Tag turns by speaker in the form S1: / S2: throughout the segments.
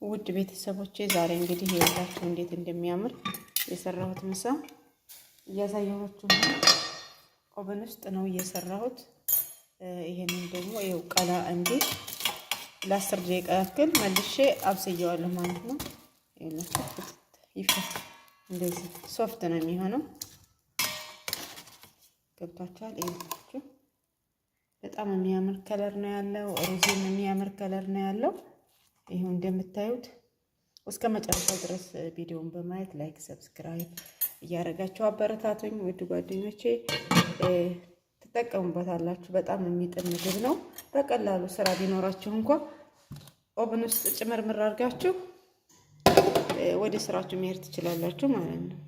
S1: ውድ ቤተሰቦቼ ዛሬ እንግዲህ ይኸውላችሁ እንዴት እንደሚያምር የሰራሁት ምሳ እያሳየኋችሁ ነው። ኦቨን ውስጥ ነው እየሰራሁት። ይሄንን ደግሞ ይኸው ቀላ እንዴ ለ10 ደቂቃ ያክል መልሼ አብስየዋለሁ ማለት ነው። ይኸውላችሁ ይፈስ እንደዚህ ሶፍት ነው የሚሆነው። ገብታችኋል? ይኸውላችሁ በጣም የሚያምር ከለር ነው ያለው። ሩዝም የሚያምር ከለር ነው ያለው። ይሄው እንደምታዩት እስከ መጨረሻው ድረስ ቪዲዮውን በማየት ላይክ፣ ሰብስክራይብ እያደረጋችሁ አበረታቱኝ ውድ ጓደኞቼ። ትጠቀሙበታላችሁ። በጣም የሚጥም ምግብ ነው። በቀላሉ ስራ ቢኖራችሁ እንኳን ኦቨን ውስጥ ጭምርምር አድርጋችሁ ወደ ስራችሁ መሄድ ትችላላችሁ ማለት ነው።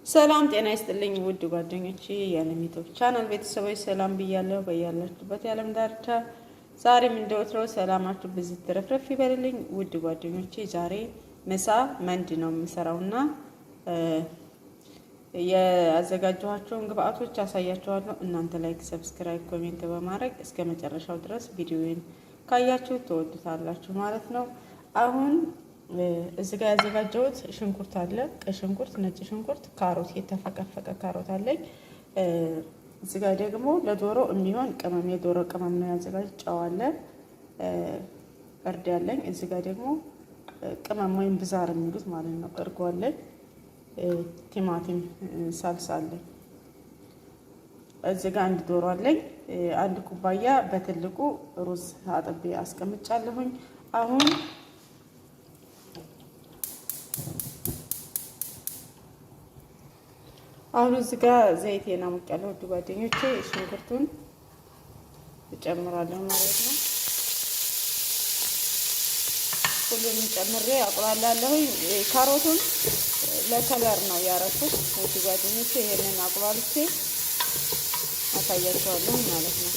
S1: ሰላም ጤና ይስጥልኝ ውድ ጓደኞቼ፣ የዓለም ዩቲዩብ ቻናል ቤተሰቦች ሰላም ብያለሁ። በያላችሁበት የዓለም ዳርቻ ዛሬም እንደወትሮ ሰላማችሁ ብዝት ተረፍረፍ ይበልልኝ ውድ ጓደኞቼ። ዛሬ ምሳ መንድ ነው የምሰራውና ያዘጋጀኋቸውን ግብአቶች አሳያችኋለሁ። እናንተ ላይክ፣ ሰብስክራይብ፣ ኮሜንት በማድረግ እስከ መጨረሻው ድረስ ቪዲዮውን ካያችሁ ትወዱታላችሁ ማለት ነው። አሁን እዚህ ጋር ያዘጋጀሁት ሽንኩርት አለ። ቀይ ሽንኩርት፣ ነጭ ሽንኩርት፣ ካሮት፣ የተፈቀፈቀ ካሮት አለኝ። እዚህ ጋር ደግሞ ለዶሮ የሚሆን ቅመም የዶሮ ቅመም ነው ያዘጋጀ። ጨው አለ፣ እርድ አለኝ። እዚህ ጋር ደግሞ ቅመም ወይም ብዛር የሚሉት ማለት ነው። እርጎ አለኝ። ቲማቲም ሳልሳ አለኝ። እዚህ ጋር አንድ ዶሮ አለኝ። አንድ ኩባያ በትልቁ ሩዝ አጥቤ አስቀምጫለሁኝ። አሁን እዚህ ጋር ዘይቴን አሞቃለሁ ውድ ጓደኞቼ። ሽንኩርቱን እጨምራለሁ ማለት ነው። ሁሉንም ጨምሬ አቁላላለሁ። ካሮቱን ለከለር ነው ያረኩት ውድ ጓደኞቼ። ይሄንን አቁላልቼ አሳያችኋለሁ ማለት ነው።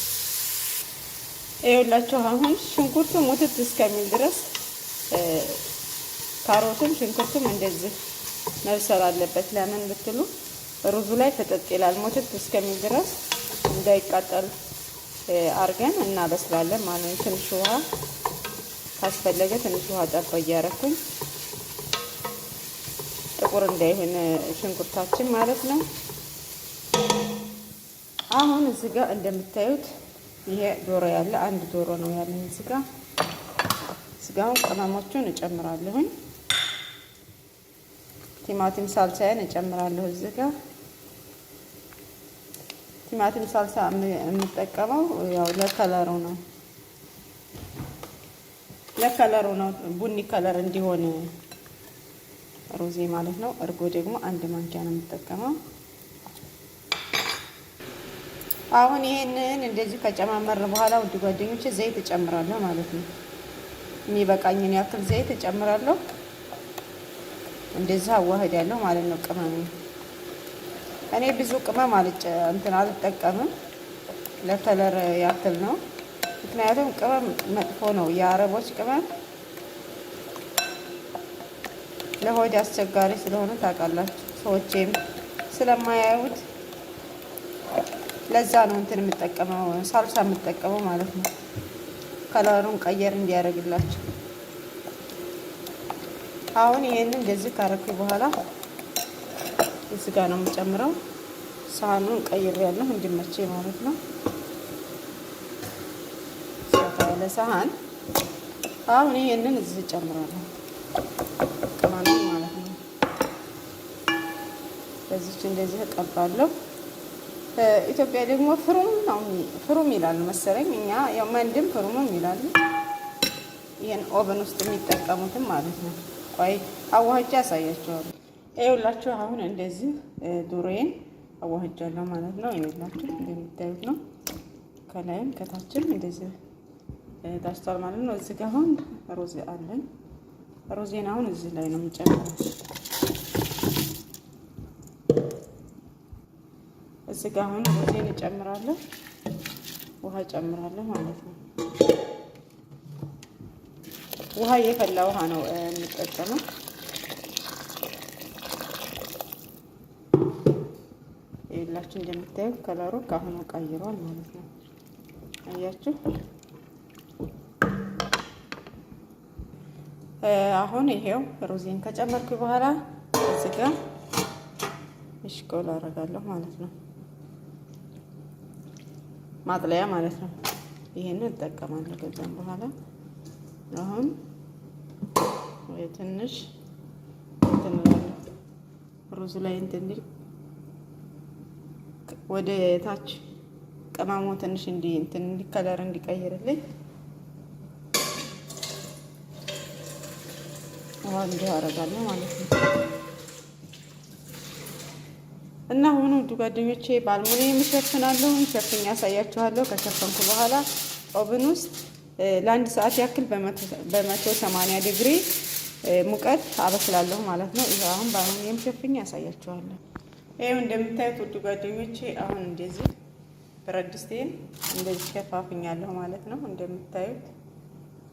S1: ይኸውላችሁ አሁን ሽንኩርቱ ሙትት እስከሚል ድረስ ካሮቱም ሽንኩርቱም እንደዚህ መብሰል አለበት። ለምን ብትሉ ሩዙ ላይ ፍጥጥ ይላል። ሙትት እስከሚል ድረስ እንዳይቃጠል አርገን እናበስላለን ማለት ነው። ትንሽ ውሃ ካስፈለገ ትንሽ ውሃ ጠብ እያረኩኝ ጥቁር እንዳይሆን ሽንኩርታችን ማለት ነው። አሁን እዚህ ጋር እንደምታዩት ይሄ ዶሮ ያለ አንድ ዶሮ ነው ያለኝ እዚህ ጋር። ስጋውን ቅመሞቹን እጨምራለሁኝ። ቲማቲም ሳልሳዬን እጨምራለሁ እዚህ ጋር። ቲማቲም ሳልሳ የምጠቀመው ያው ለከለሩ ነው ቡኒ ከለር እንዲሆን ሩዜ ማለት ነው። እርጎ ደግሞ አንድ ማንኪያ ነው የምጠቀመው። አሁን ይሄንን እንደዚህ ከጨማመር በኋላ ውድ ጓደኞቼ ዘይት እጨምራለሁ ማለት ነው። የሚበቃኝን ያክል ዘይት እጨምራለሁ። እንደዛ አዋህዳለሁ ማለት ነው። ቅመም እኔ ብዙ ቅመም አልጠቀምም፣ ለከለር ያክል ነው። ምክንያቱም ቅመም መጥፎ ነው። የአረቦች ቅመም ለሆድ አስቸጋሪ ስለሆነ ታውቃላችሁ፣ ሰዎችም ስለማያዩት ለዛ ነው እንትን የምጠቀመው ሳልሳ የምጠቀመው ማለት ነው። ከለሩን ቀየር እንዲያደርግላችሁ። አሁን ይሄንን እንደዚህ ካረኩ በኋላ እዚህ ጋር ነው የምጨምረው። ሳህኑን ቀይሬያለሁ እንዲመቼ ማለት ነው። ሰፋ ያለ ሳህን። አሁን ይሄንን እዚህ ጨምራለሁ ቅመም ማለት ነው። በዚች እንደዚህ እቀባለሁ። ኢትዮጵያ ደግሞ ፍሩም ይላል መሰለኝ። እኛ ያው መንድም ፍሩምም ይላሉ። ይሄን ኦቨን ውስጥ የሚጠቀሙትም ማለት ነው። ቆይ አዋህጃ ያሳያችኋለሁ። ይኸውላችሁ አሁን እንደዚህ ዶሮዬን አዋህጃለሁ ማለት ነው። ይኸውላችሁ እንደምታዩት ነው። ከላይም ከታችም እንደዚህ ታስቷል ማለት ነው። እዚህ ጋር አሁን ሩዝ አለኝ። ሩዜን አሁን እዚህ ላይ ነው የምጨምረው። እዚህ ጋር አሁን ሩዜን እጨምራለሁ፣ ውሃ እጨምራለሁ ማለት ነው። ውሃ የፈላ ውሃ ነው የምጠቀመው። ይኸውላችሁ እንደምታዩት ከለሩ ካሁኑ ቀይሯል ማለት ነው። አያችሁ? አሁን ይሄው ሩዜን ከጨመርኩ በኋላ እዚህ ጋር እሽኮል አደርጋለሁ ማለት ነው። ማጥለያ ማለት ነው። ይሄንን እጠቀማለሁ። ከዛም በኋላ አሁን ትንሽ ሩዙ ላይ እንትን ወደ ታች ቅመሙ ትንሽ እንትን ከለር እንዲቀይርልኝ እንዲህ አደርጋለሁ ማለት ነው። እና አሁን ውድ ጓደኞቼ በአልሙኒየም እሸፍናለሁ። ሸፍኛ ያሳያችኋለሁ። ከሸፈንኩ በኋላ ኦቭን ውስጥ ለአንድ ሰዓት ያክል በ180 ዲግሪ ሙቀት አበስላለሁ ማለት ነው። ይሄ አሁን በአልሙኒየም ሸፍኛ ያሳያችኋለሁ። ይሄው እንደምታዩት ውድ ጓደኞቼ አሁን እንደዚህ ብረት ድስቴን እንደዚህ ሸፋፍኛለሁ ማለት ነው። እንደምታዩት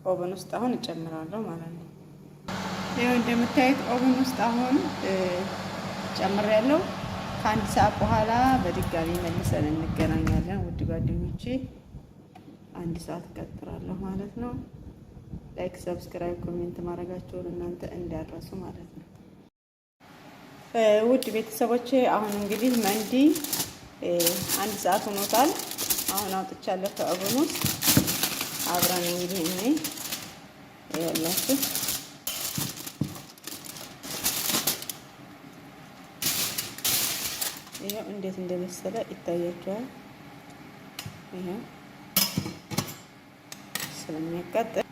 S1: ኦቭን ውስጥ አሁን እጨምራለሁ ማለት ነው። ይሄው እንደምታዩት ኦቭን ውስጥ አሁን ጨምሬያለሁ። ከአንድ ሰዓት በኋላ በድጋሚ መልሰን እንገናኛለን ውድ ጓደኞቼ። አንድ ሰዓት እቀጥራለሁ ማለት ነው። ላይክ፣ ሰብስክራይብ፣ ኮሜንት ማድረጋቸውን እናንተ እንዳረሱ ማለት ነው። ውድ ቤተሰቦቼ አሁን እንግዲህ መንዲ አንድ ሰዓት ሆኖታል። አሁን አውጥቻለሁ ከኦቭን ውስጥ። አብረን እንግዲህ እኔ ያላችሁ ይሄው እንዴት እንደበሰለ ይታያችኋል። ይሄው ስለሚያቃጥል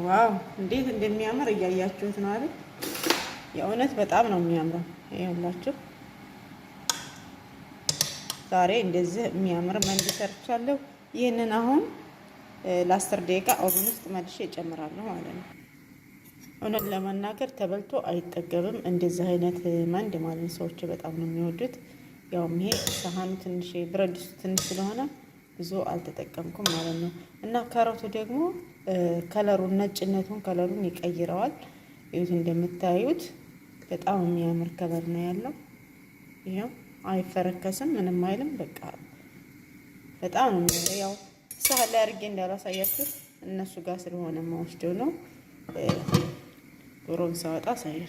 S1: ዋው እንዴት እንደሚያምር እያያችሁት ነው አይደል? የእውነት በጣም ነው የሚያምረው። ይኸውላችሁ ዛሬ እንደዚህ የሚያምር መንዲ ሰርቻለሁ። ይህንን አሁን ለ10 ደቂቃ ኦቭን ውስጥ መልሼ እጨምራለሁ ማለት ነው። እውነት ለመናገር ተበልቶ አይጠገብም እንደዚህ አይነት መንድ ማለት ነው። ሰዎች በጣም ነው የሚወዱት። ያው ይሄ ሳህኑ ትንሽ ብረት ድስቱ ትንሽ ስለሆነ ብዙ አልተጠቀምኩም ማለት ነው። እና ካሮቱ ደግሞ ከለሩን ነጭነቱን ከለሩን ይቀይረዋል። ይሁት እንደምታዩት በጣም የሚያምር ከለር ነው ያለው። ይሄው አይፈረከስም፣ ምንም አይልም። በቃ በጣም ነው የሚያምር። ያው ሳህን ላይ አድርጌ እንዳላሳያችሁ እነሱ ጋር ስለሆነ የማወስደው ነው። ዶሮን ሳወጣ ሳይል